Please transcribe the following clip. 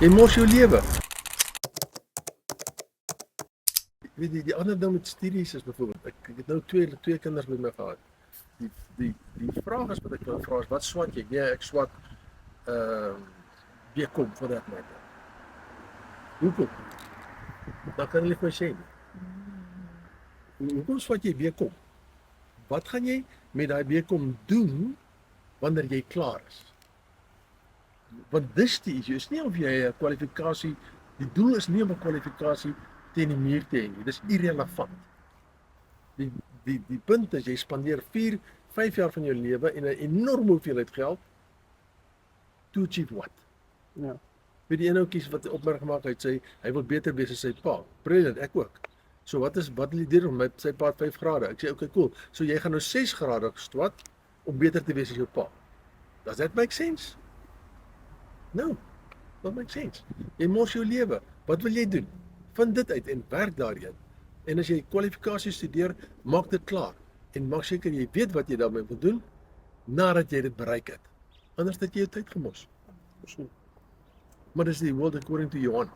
Jy mors jou lewe. Weet jy, die ander ding met studies is byvoorbeeld, ek het nou twee kinders met my gehad. Die vraag is wat ek wil vra is, wat swat jy? Nee, ek swat BCom vir dat matter. Hoekom? Dan kan hulle vir my sê nie. Hoekom swat jy BCom? Wat gaan jy met daai BCom doen wanneer jy klaar is? Want dis die issue, is nie of jy 'n kwalifikasie, die doel is nie om 'n kwalifikasie teen die muur te hê nie, dis irrelevant. Die punt is, jy spandeer 4-5 jaar van jou lewe en 'n enorme hoeveelheid geld to achieve what? Ja. Weet die enoukies wat opmerking gemaak het, sê, hy wil beter wees as sy pa. Brilliant, ek ook. So wat wil jy doen? Met sy pa 5 grade. Ek sê, okay, cool. So jy gaan nou 6 grade swat om beter te wees as jou pa. Does that make sense? No, that makes sense. Jy mors jou lewe. Wat wil jy doen? Vind dit uit en werk daarin. En as jy kwalifikasie studeer, maak dit klaar. En maak seker jy weet wat jy daarmee wil doen, nadat jy dit bereik het. Anders het jy jou tyd gemors. Maar dis die world according to Johan.